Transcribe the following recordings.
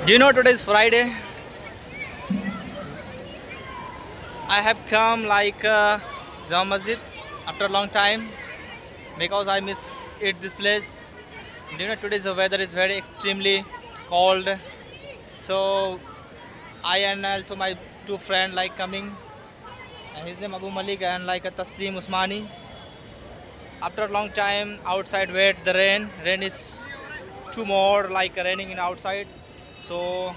Do you know today is Friday? I have come like Jama Masjid after a long time because I miss it this place. Do you know today's weather is very extremely cold. So I and also my two friend like coming and his name Abu Malik and like a Taslim Usmani. After a long time outside wait the rain is too more like raining in outside. So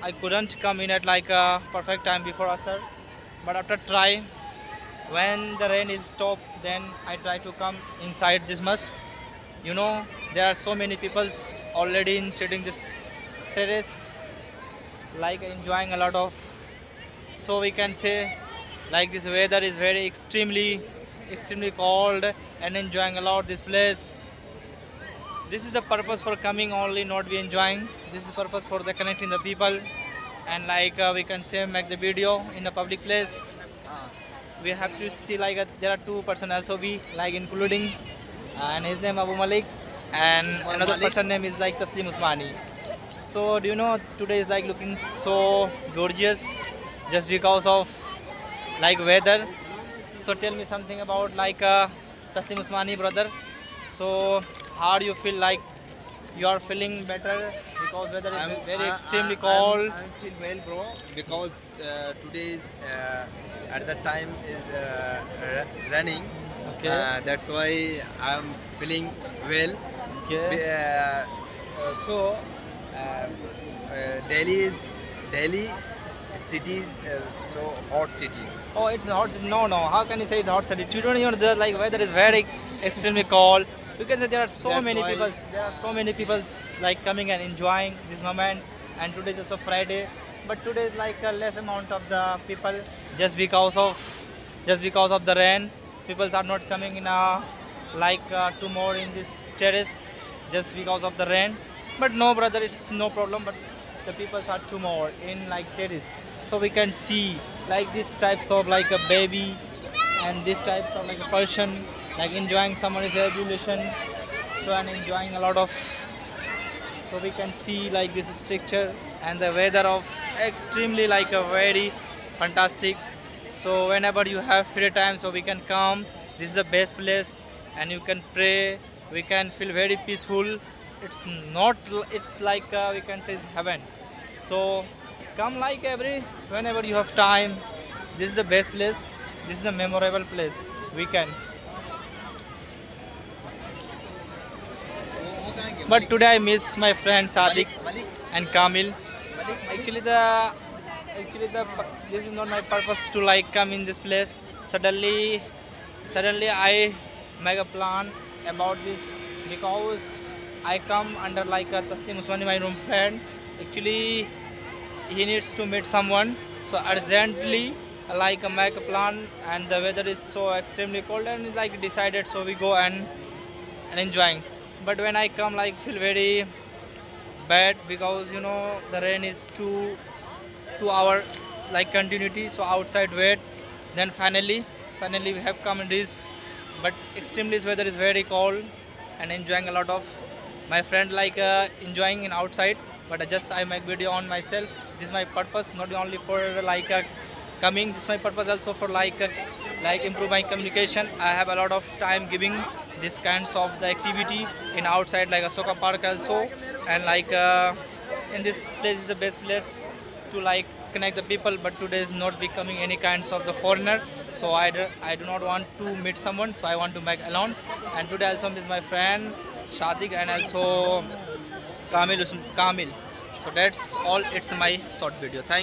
I couldn't come in at like a perfect time before Asar. But after try, when the rain is stopped, then I try to come inside this mosque. You know, there are so many people already in sitting this terrace, like enjoying a lot of. So we can say, like this weather is very extremely cold and enjoying a lot this place. This is the purpose for coming only, not be enjoying. This is purpose for the connecting the people and like we can say make the video in a public place. We have to see like there are two person also be like including and his name Abu Malik and another person name is like Taslim Usmani. So do you know today is like looking so gorgeous just because of like weather. So tell me something about like Taslim Usmani brother. So how do you feel like you are feeling better because weather is very extremely cold. I'm feel well, bro, because today is at the time is running. Okay. That's why I'm feeling well. Okay. So Delhi city is so hot city. Oh, it's hot. No. How can you say it's hot city? You don't even the like weather is very extremely cold. Because there are so That's many why- people. There are so many people like coming and enjoying this moment. And today is also Friday, but today is like a less amount of the people just because of the rain. People are not coming in like two more in this terrace just because of the rain. But no, brother, it's no problem. But the people are two more in like terrace, so we can see like these types of like a baby and these types of like a person like enjoying someone's evolution, so and enjoying a lot of. So we can see like this structure and the weather of extremely like a very fantastic. So whenever you have free time, so we can come. This is the best place, and you can pray. We can feel very peaceful. It's not. It's like we can say it's heaven. So come like whenever you have time. This is the best place. This is the memorable place. We can. But today I miss my friend Sadiq Malik. and Kamil. Actually, this is not my purpose to like come in this place. Suddenly I make a plan about this because I come under like a Taslim Usmani, my room friend. Actually, he needs to meet someone, so urgently like make a plan, and the weather is so extremely cold and like decided, so we go and enjoying. But when I come, like feel very bad because you know the rain is 2 hours like continuity. So outside wait, then finally we have come in this. But extremely this weather is very cold and enjoying a lot of. My friend like enjoying in outside, but I make video on myself. This is my purpose, not only for like coming. This is my purpose also for like improve my communication. I have a lot of time giving this kinds of the activity in outside like Asoka Park also, and like in this place is the best place to like connect the people. But today is not becoming any kinds of the foreigner, so I do not want to meet someone, so I want to make alone. And today also is my friend Shadik and also Kamil. So that's all. It's my short video. Thank